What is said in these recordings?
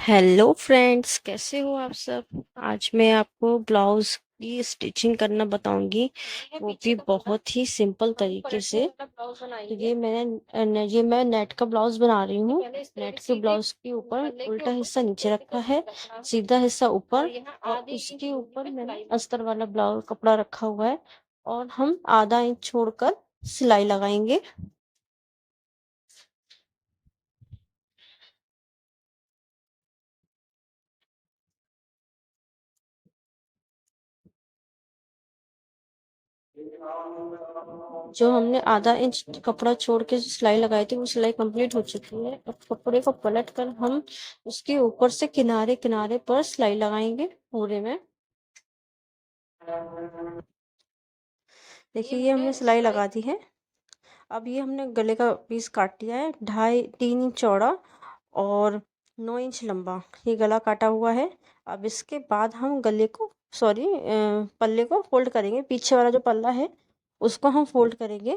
Hello friends, कैसे हो आप सब। आज मैं आपको ब्लाउज की स्टिचिंग करना बताऊंगी, वो भी बहुत ही सिंपल तरीके से। तो ये मैं नेट का ब्लाउज बना रही हूँ। नेट के ब्लाउज के ऊपर उल्टा हिस्सा नीचे रखा है, सीधा हिस्सा ऊपर, और उसके ऊपर मैंने अस्तर वाला ब्लाउज कपड़ा रखा हुआ है। और हम आधा इंच छोड़कर सिलाई लगाएंगे। जो हमने आधा इंच कपड़ा छोड़ के सिलाई लगाई थी, वो सिलाई कंप्लीट हो चुकी है। अब कपड़े को पलट कर हम उसके ऊपर से किनारे किनारे पर सिलाई लगाएंगे पूरे में। देखिए, ये हमने सिलाई लगा दी है। अब ये हमने गले का पीस काट लिया है, 2.5-3 इंच चौड़ा और 9 इंच लंबा ये गला काटा हुआ है। अब इसके बाद हम गले को सॉरी पल्ले को फोल्ड करेंगे। पीछे वाला जो पल्ला है उसको हम फोल्ड करेंगे।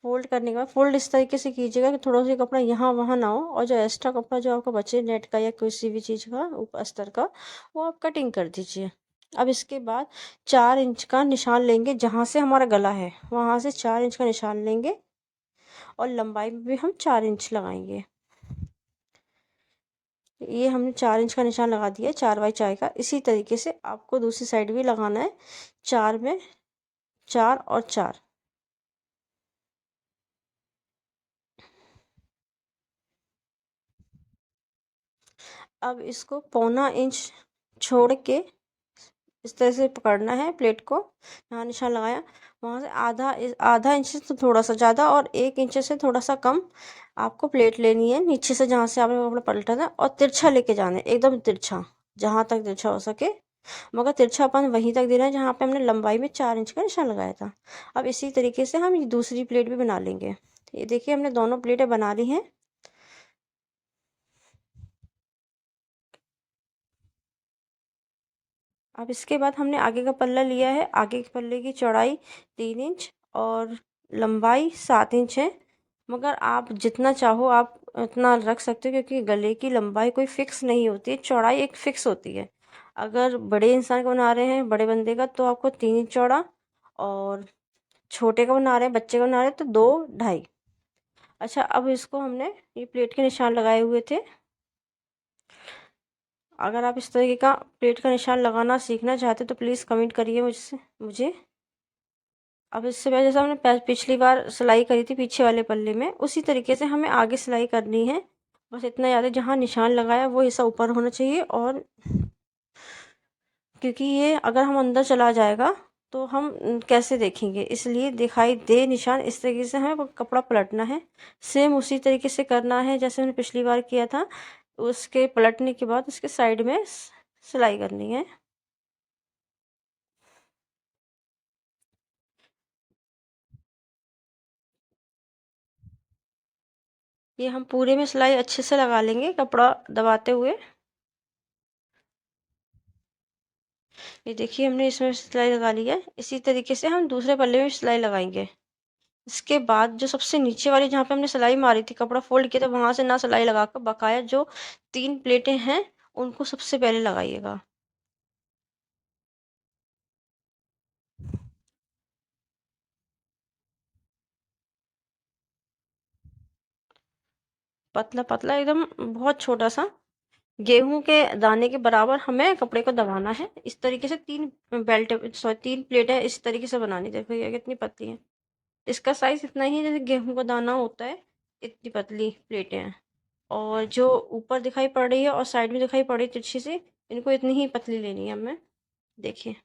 फोल्ड करने के बाद फोल्ड इस तरीके से कीजिएगा कि थोड़ा सा कपड़ा यहाँ वहाँ ना हो, और जो एक्स्ट्रा कपड़ा जो आपका बचे नेट का या किसी भी चीज़ का अस्तर का, वो आप कटिंग कर दीजिए। अब इसके बाद 4 इंच का निशान लेंगे, जहाँ से हमारा गला है वहाँ से 4 इंच का निशान लेंगे, और लंबाई में भी हम 4 इंच लगाएंगे। ये हमने 4 इंच का निशान लगा दिया, 4 बाई 4 का। इसी तरीके से आपको दूसरी साइड भी लगाना है, 4 में 4 और 4। अब इसको 1/4 इंच छोड़ के इस तरह से पकड़ना है प्लेट को। यहाँ निशान लगाया, वहाँ से आधा इंच से तो थोड़ा सा ज़्यादा और 1 इंच से थोड़ा सा कम आपको प्लेट लेनी है नीचे से, जहाँ से आपने कपड़ा पलटा था, और तिरछा लेके जाना है, एकदम तिरछा, जहाँ तक तिरछा हो सके। मगर तिरछापन वहीं तक देना है जहाँ पे हमने लंबाई में 4 इंच का निशान लगाया था। अब इसी तरीके से हम ये दूसरी प्लेट भी बना लेंगे। ये देखिए, हमने दोनों प्लेटें बना ली हैं। अब इसके बाद हमने आगे का पल्ला लिया है। आगे के पल्ले की चौड़ाई 3 इंच और लंबाई 7 इंच है। मगर आप जितना चाहो आप उतना रख सकते हो, क्योंकि गले की लंबाई कोई फिक्स नहीं होती है, चौड़ाई एक फिक्स होती है। अगर बड़े इंसान का बना रहे हैं, बड़े बंदे का, तो आपको 3 इंच चौड़ा, और छोटे का बना रहे हैं, बच्चे का बना रहे हैं, तो 2-2.5। अच्छा, अब इसको हमने ये प्लेट के निशान लगाए हुए थे। अगर आप इस तरीके का प्लेट का निशान लगाना सीखना चाहते हो तो प्लीज़ कमेंट करिए मुझे। अब इससे पहले जैसे हमने पिछली बार सिलाई करी थी पीछे वाले पल्ले में, उसी तरीके से हमें आगे सिलाई करनी है। बस इतना याद है, जहाँ निशान लगाया वो हिस्सा ऊपर होना चाहिए। और क्योंकि ये अगर हम अंदर चला जाएगा तो हम कैसे देखेंगे, इसलिए दिखाई दे निशान, इस तरीके से हमें कपड़ा पलटना है। सेम उसी तरीके से करना है जैसे हमने पिछली बार किया था। उसके पलटने के बाद उसके साइड में सिलाई करनी है। ये हम पूरे में सिलाई अच्छे से लगा लेंगे कपड़ा दबाते हुए। ये देखिए, हमने इसमें सिलाई लगा ली है। इसी तरीके से हम दूसरे पल्ले में सिलाई लगाएंगे। इसके बाद जो सबसे नीचे वाली जहाँ पे हमने सिलाई मारी थी, कपड़ा फोल्ड किया था, वहां से ना सिलाई लगाकर बकाया जो 3 प्लेटें हैं उनको सबसे पहले लगाइएगा। पतला पतला एकदम, बहुत छोटा सा, गेहूं के दाने के बराबर हमें कपड़े को दबाना है। इस तरीके से 3 प्लेटें इस तरीके से बनानी। देखो ये कितनी पतली है। इसका साइज इतना ही है जैसे गेहूं का दाना होता है, इतनी पतली प्लेटें हैं। और जो ऊपर दिखाई पड़ रही है और साइड में दिखाई पड़ रही है तिरछी सी, इनको इतनी ही पतली लेनी है हमें। देखिए,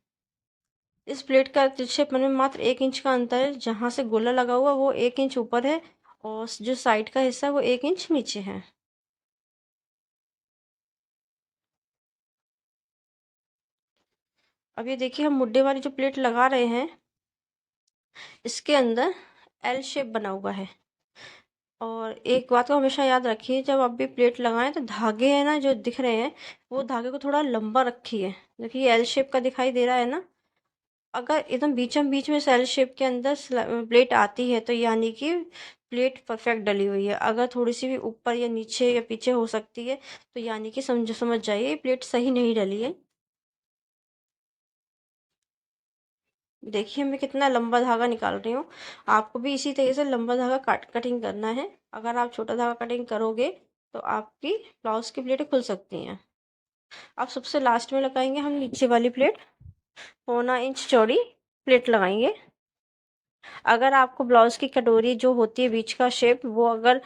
इस प्लेट का तिरछेपन में मात्र 1 इंच का अंतर है। जहाँ से गोला लगा हुआ वो 1 इंच ऊपर है, और जो साइड का हिस्सा वो 1 इंच नीचे है। अब ये देखिए, हम मुड्ढे वाली जो प्लेट लगा रहे हैं, इसके अंदर एल शेप बना हुआ है। और एक बात को हमेशा याद रखिए, जब आप भी प्लेट लगाएं तो धागे हैं ना जो दिख रहे हैं, वो धागे को थोड़ा लंबा रखिए। देखिए, एल शेप का दिखाई दे रहा है ना। अगर एकदम बीचम बीच में सेल शेप के अंदर प्लेट आती है तो यानी कि प्लेट परफेक्ट डली हुई है। अगर थोड़ी सी भी ऊपर या नीचे या पीछे हो सकती है तो यानी कि समझ जाइए प्लेट सही नहीं डली है। देखिए मैं कितना लंबा धागा निकाल रही हूँ। आपको भी इसी तरीके से लंबा धागा कटिंग करना है। अगर आप छोटा धागा कटिंग करोगे तो आपकी ब्लाउज की प्लेटें खुल सकती हैं। अब सबसे लास्ट में लगाएंगे हम नीचे वाली प्लेट, 1.25 इंच चौड़ी प्लेट लगाएंगे। अगर आपको ब्लाउज की कटोरी जो होती है बीच का शेप, वो अगर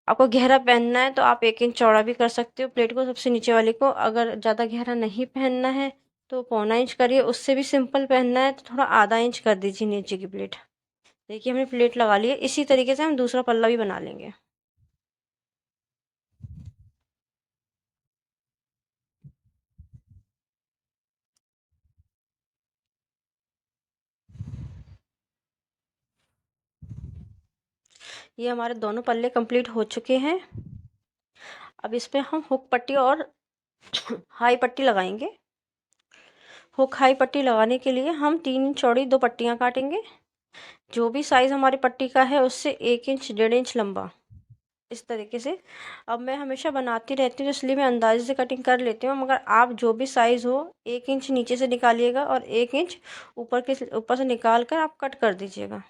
आपको गहरा पहनना है तो आप 1 इंच चौड़ा भी कर सकते हो प्लेट को, सबसे नीचे वाली को। अगर ज़्यादा गहरा नहीं पहनना है तो 1.25 इंच करिए। उससे भी सिंपल पहनना है तो थोड़ा आधा इंच कर दीजिए नीचे की प्लेट। देखिए हमने प्लेट लगा ली है। इसी तरीके से हम दूसरा पल्ला भी बना लेंगे। ये हमारे दोनों पल्ले कंप्लीट हो चुके हैं। अब इस पे हम हुक पट्टी और हाई पट्टी लगाएंगे। हुक हाई पट्टी लगाने के लिए हम 3 इंच चौड़ी 2 पट्टियाँ काटेंगे। जो भी साइज़ हमारी पट्टी का है उससे 1 इंच 1.5 इंच लंबा, इस तरीके से। अब मैं हमेशा बनाती रहती हूँ इसलिए मैं अंदाजे से कटिंग कर लेती हूँ, मगर आप जो भी साइज़ हो 1 इंच नीचे से निकालिएगा और 1 इंच ऊपर से निकाल कर आप कट कर दीजिएगा।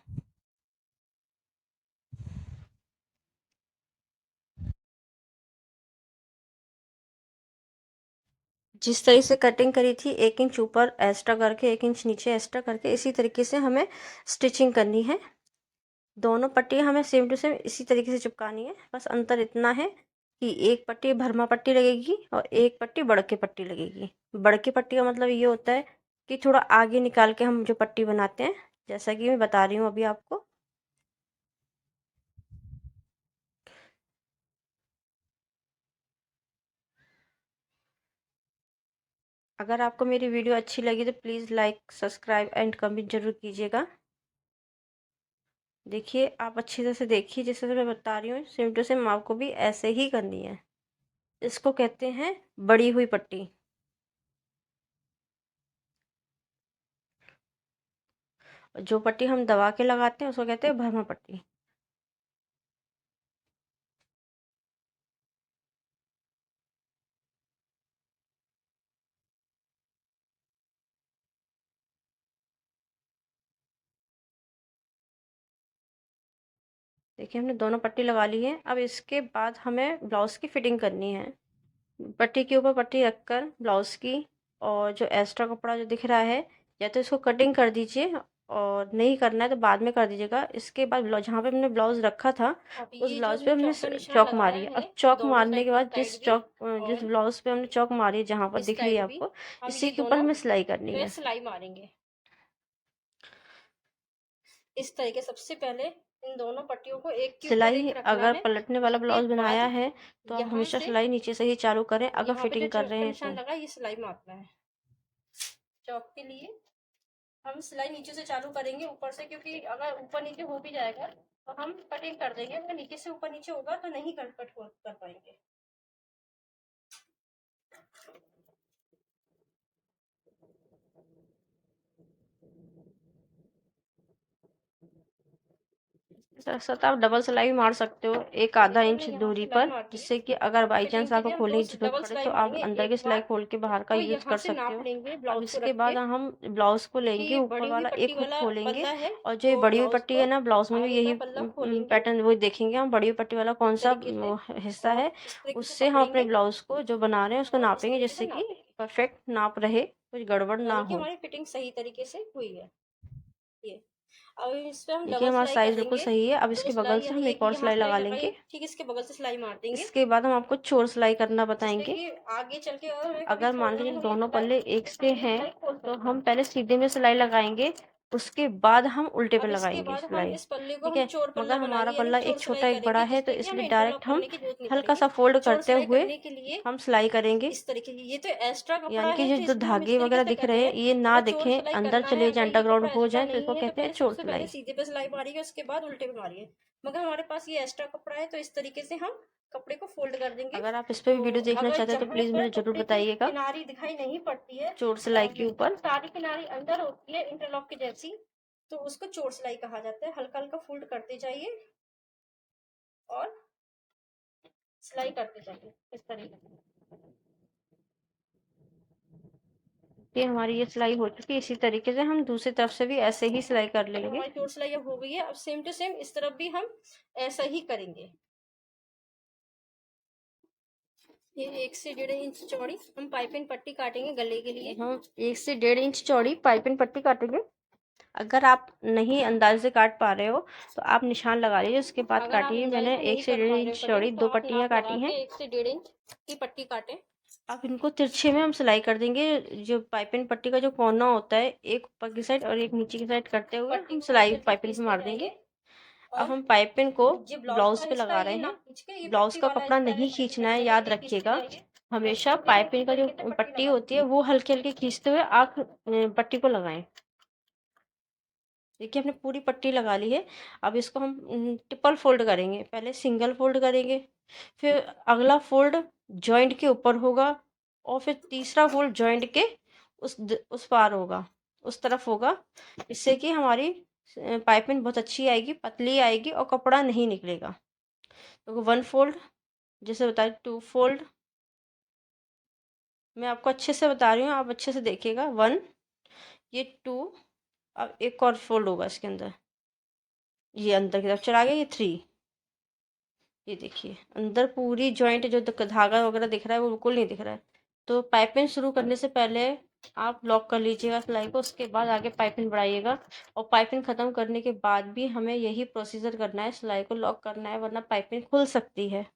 जिस तरीके से कटिंग करी थी 1 इंच ऊपर एक्स्ट्रा करके 1 इंच नीचे एक्स्ट्रा करके, इसी तरीके से हमें स्टिचिंग करनी है। दोनों पट्टियाँ हमें सेम टू सेम इसी तरीके से चिपकानी है। बस अंतर इतना है कि एक पट्टी भरमा पट्टी लगेगी और एक पट्टी बड़के पट्टी लगेगी। बड़के पट्टी का मतलब ये होता है कि थोड़ा आगे निकाल के हम जो पट्टी बनाते हैं, जैसा कि मैं बता रही हूँ अभी आपको। अगर आपको मेरी वीडियो अच्छी लगी तो please like subscribe and comment जरूर कीजिएगा। देखिए आप अच्छी तरह से देखिए, जैसे मैं बता रही हूँ सेम टू सेम आपको भी ऐसे ही करनी है। इसको कहते हैं बड़ी हुई पट्टी। जो पट्टी हम दबा के लगाते हैं उसको कहते हैं भरमा पट्टी। देखिए हमने दोनों पट्टी लगा ली है। अब इसके बाद हमें ब्लाउज़ की फिटिंग करनी है। पट्टी के ऊपर पट्टी रखकर ब्लाउज़ की, और जो एक्स्ट्रा कपड़ा जो दिख रहा है, या तो इसको कटिंग कर दीजिए और नहीं करना है तो बाद में कर दीजिएगा। इसके बाद जहाँ पे हमने ब्लाउज़ रखा था उस ब्लाउज़ पे हमने चौक मारी है। अब चौक मारने के बाद जिस ब्लाउज़ पे हमने चौक मारी है, जहाँ पर दिख रही है आपको, इसी के ऊपर हमें सिलाई करनी है। सिलाई मारेंगे इस तरीके। सबसे पहले इन दोनों पट्टियों को एक के ऊपर एक रखना है। अगर पलटने वाला ब्लाउज बनाया है तो आप हमेशा सिलाई नीचे से ही चालू करें। अगर फिटिंग कर रहे हैं तो लगा ये सिलाई मारना है। चौक के लिए हम सिलाई नीचे से चालू करेंगे, ऊपर से, क्योंकि अगर ऊपर नीचे हो भी जाएगा तो हम कटिंग कर देंगे। अगर नीचे से ऊपर नीचे होगा तो नहीं कट कर पाएंगे। सर आप डबल सिलाई भी मार सकते हो एक आधा इंच दूरी पर, जिससे कि अगर बाई चांस आपको खोलने की जरूरत पड़े तो आप अंदर की सिलाई खोल के बाहर का यूज कर सकते हो। अब इसके बाद हम ब्लाउज को लेंगे, ऊपर वाला एक हुक खोलेंगे, और जो ये बड़ी हुई पट्टी है ना, ब्लाउज में भी यही पैटर्न वो देखेंगे हम, बड़ी हुई पट्टी वाला कौन सा हिस्सा है, उससे हम अपने ब्लाउज को जो बना रहे हैं उसको नापेंगे, जिससे कि परफेक्ट नाप रहे, कुछ गड़बड़ ना हो। हमारी फिटिंग सही तरीके से हुई है। ये अब इस पे हम देखिए हमारा साइज बिल्कुल सही है। अब इसके बगल से हम एक और सिलाई लगा लेंगे। ठीक, इसके बगल से सिलाई मार देंगे। इसके बाद हम आपको चोर सिलाई करना बताएंगे। आगे चल के अगर मान लीजिए दोनों पल्ले एक से हैं तो हम पहले सीधे में सिलाई लगाएंगे, उसके बाद हम उल्टे पे लगाएंगे सिलाई। ठीक है, मगर हमारा पल्ला एक छोटा एक बड़ा है तो इसलिए डायरेक्ट हम हल्का सा फोल्ड करते हुए हम सिलाई करेंगे इस तरीके की। ये तो एक्स्ट्रा कपड़ा यानी कि जो धागे वगैरह दिख रहे हैं ये ना दिखे, अंदर चले जाए, अंडरग्राउंड हो जाए, तो इसको कहते हैं चोर सिलाई। सीधे पे सिलाई मारिए, उसके बाद उल्टे पे मारिए। मगर हमारे पास ये एक्स्ट्रा कपड़ा है, तो इस तरीके से हम कपड़े को फोल्ड कर देंगे। अगर आप इस पे भी वीडियो देखना चाहते हैं तो प्लीज मुझे जरूर बताइएगा। किनारी दिखाई नहीं पड़ती है चोर सिलाई के ऊपर, सारी किनारी अंदर होती है इंटरलॉक की जैसी, तो उसको चोर सिलाई कहा जाता है। हल्का हल्का फोल्ड करते जाइए और सिलाई करते जाइए इस तरीके से। ये हमारी ये सिलाई हो चुकी है। इसी तरीके से हम दूसरी तरफ से भी ऐसे ही सिलाई कर लेंगे। हमारी चोर सिलाई अब हो गई है। अब सेम टू सेम इस तरफ भी हम ऐसा ही करेंगे। ये 1 से 1.5 इंच चौड़ी हम पाइपिंग पट्टी काटेंगे गले के लिए। हम 1 से 1.5 इंच चौड़ी पाइपिंग पट्टी काटेंगे। अगर आप नहीं अंदाजे से काट पा रहे हो तो आप निशान लगा लीजिए, उसके बाद काटिए। मैंने 1 से 1.5 इंच चौड़ी 2 पट्टियाँ काटी हैं। 1 से 1.5 इंच की पट्टी काटें। अब इनको तिरछे में हम सिलाई कर देंगे। जो पाइपिंग पट्टी का जो कोना होता है, एक ऊपर की साइड और एक नीचे की साइड करते हुए हम सिलाई पाइपिंग पे मार देंगे। अब हम पाइपिंग को ब्लाउज पे लगा रहे हैं। ब्लाउज का कपड़ा नहीं खींचना है, याद रखिएगा। हमेशा पाइपिंग का जो पट्टी होती है वो हल्के हल्के खींचते हुए आप पट्टी को लगाएं। देखिए हमने पूरी पट्टी लगा ली है। अब इसको हम ट्रिपल फोल्ड करेंगे। पहले सिंगल फोल्ड करेंगे, फिर अगला फोल्ड जॉइंट के ऊपर होगा, और फिर तीसरा फोल्ड जॉइंट के उस पार होगा, उस तरफ होगा। इससे कि हमारी पाइपिंग बहुत अच्छी आएगी, पतली आएगी और कपड़ा नहीं निकलेगा। तो 1 फोल्ड, जैसे बताया 2 फोल्ड, मैं आपको अच्छे से बता रही हूँ, आप अच्छे से देखिएगा। 1, ये 2, अब एक और फोल्ड होगा इसके अंदर, ये अंदर की तरफ चला गया। ये 3, ये देखिए अंदर पूरी जॉइंट जो धागा वगैरह दिख रहा है वो बिल्कुल नहीं दिख रहा है। तो पाइपिंग शुरू करने से पहले आप लॉक कर लीजिएगा सिलाई को, उसके बाद आगे पाइपिंग बढ़ाइएगा। और पाइपिंग ख़त्म करने के बाद भी हमें यही प्रोसीजर करना है, सिलाई को लॉक करना है, वरना पाइपिंग खुल सकती है।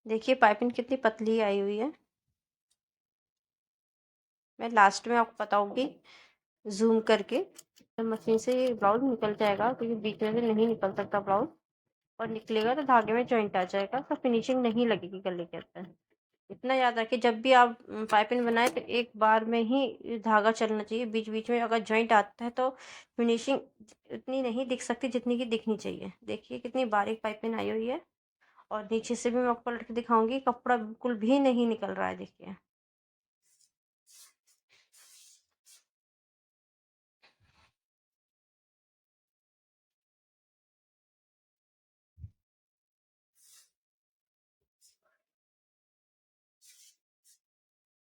देखिए पाइपिंग कितनी पतली आई हुई है। मैं लास्ट में आपको बताऊंगी जूम करके। तो मशीन से ये ब्लाउज निकल जाएगा, क्योंकि बीच में से नहीं निकल सकता ब्लाउज, और निकलेगा तो धागे में जॉइंट आ जाएगा, तो फिनिशिंग नहीं लगेगी गले के अंदर। इतना याद रखिए, जब भी आप पाइपिंग बनाए तो एक बार में ही धागा चलना चाहिए। बीच बीच में अगर जॉइंट आता है तो फिनिशिंग इतनी नहीं दिख सकती जितनी की दिखनी चाहिए। देखिए कितनी बारीक पाइपिंग आई हुई है। और नीचे से भी मैं आपको पलट के दिखाऊंगी, कपड़ा बिल्कुल भी नहीं निकल रहा है। देखिए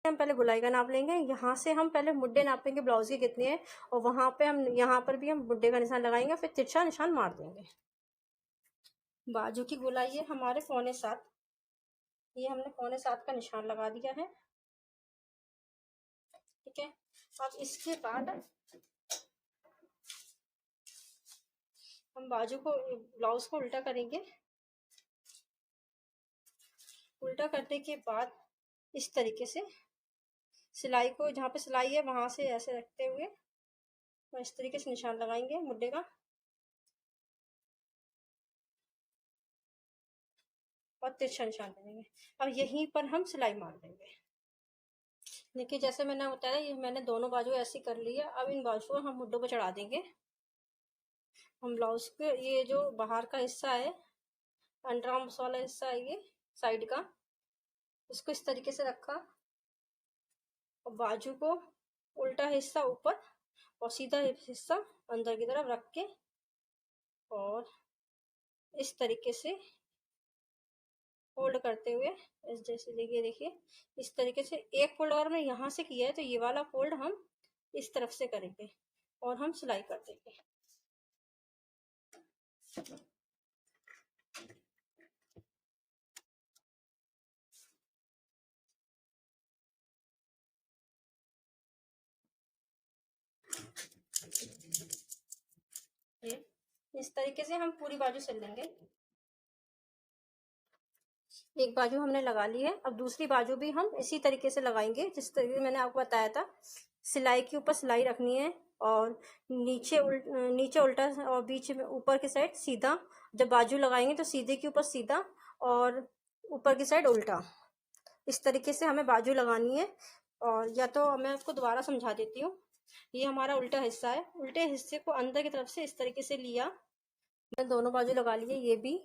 हम पहले गुलाई का नाप लेंगे। यहाँ से हम पहले मुड्डे नापेंगे ब्लाउज के कितने हैं, और वहाँ पे हम यहाँ पर भी हम मुड्डे का निशान लगाएंगे, फिर तिरछा निशान मार देंगे। बाजू की गुलाई है हमारे 6.25, ये हमने 6.25 का निशान लगा दिया है। ठीक है, अब इसके बाद हम बाजू को ब्लाउज को उल्टा करेंगे। उल्टा करने के बाद इस तरीके से सिलाई को, जहाँ पे सिलाई है वहां से ऐसे रखते हुए और इस तरीके से निशान लगाएंगे मुड्डे का, और तिरछा निशान देंगे। अब यहीं पर हम सिलाई मार देंगे। देखिए जैसे मैंने बताया, ये मैंने दोनों बाजू ऐसी कर ली है। अब इन बाजू को हम मुड्डों पर चढ़ा देंगे। हम ब्लाउज के ये जो बाहर का हिस्सा है, अंडर आर्म्स वाला हिस्सा है, ये साइड का, इसको इस तरीके से रखा, और बाजू को उल्टा हिस्सा ऊपर और सीधा हिस्सा अंदर की तरफ रख के, और इस तरीके से फोल्ड करते हुए इस जैसे देखिए इस तरीके से एक फोल्ड और हमने यहाँ से किया है, तो ये वाला फोल्ड हम इस तरफ से करेंगे और हम सिलाई कर देंगे। ये इस तरीके से हम पूरी बाजू सिल लेंगे। एक बाजू हमने लगा ली है। अब दूसरी बाजू भी हम इसी तरीके से लगाएंगे जिस तरीके से मैंने आपको बताया था। सिलाई के ऊपर सिलाई रखनी है और नीचे उल्टा और बीच में ऊपर की साइड सीधा। जब बाजू लगाएंगे तो सीधे के ऊपर सीधा और ऊपर की साइड उल्टा। इस तरीके से हमें बाजू लगानी है। और या तो मैं आपको दोबारा समझा देती हूँ। ये हमारा उल्टा हिस्सा है। उल्टे हिस्से को अंदर की तरफ से इस तरीके से लिया, मैंने दोनों बाजू लगा लिए, ये भी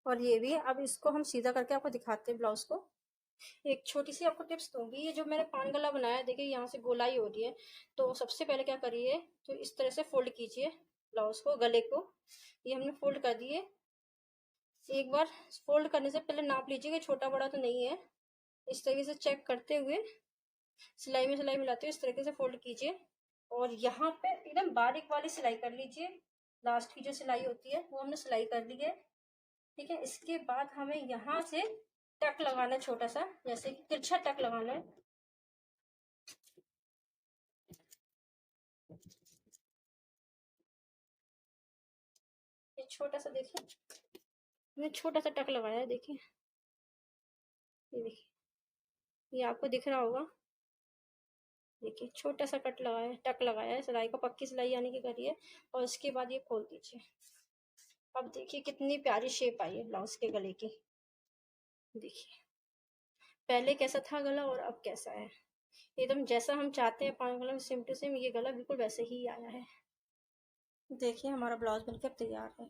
और ये भी। अब इसको हम सीधा करके आपको दिखाते हैं ब्लाउज को। एक छोटी सी आपको टिप्स दूंगी। ये जो मैंने पान गला बनाया है, देखिए यहाँ से गोलाई हो रही है। तो सबसे पहले क्या करिए, तो इस तरह से फोल्ड कीजिए ब्लाउज को, गले को। ये हमने फोल्ड कर दिए। एक बार फोल्ड करने से पहले नाप लीजिए कि छोटा बड़ा तो नहीं है। इस तरीके से चेक करते हुए सिलाई में सिलाई मिलाते हुए इस तरीके से फोल्ड कीजिए। और यहाँ पे एकदम बारीक वाली सिलाई कर लीजिए। लास्ट की जो सिलाई होती है वो हमने सिलाई कर ली है। ठीक है। इसके बाद हमें यहाँ से टक लगाना है, छोटा सा, जैसे कि तिरछा टक लगाना है। ये छोटा सा देखिए, मैंने छोटा सा टक लगाया है। देखिए, ये देखिए, ये आपको दिख रहा होगा। देखिए, छोटा सा कट लगाया, टक लगाया है। सिलाई को पक्की सिलाई यानी कि करिए और इसके बाद ये खोल दीजिए। अब देखिए कितनी प्यारी शेप आई है ब्लाउज के गले की। देखिए पहले कैसा था गला और अब कैसा है। एकदम जैसा हम चाहते हैं पान गला में, सेम टू सेम ये गला बिल्कुल वैसे ही आया है। देखिए हमारा ब्लाउज बनकर तैयार है।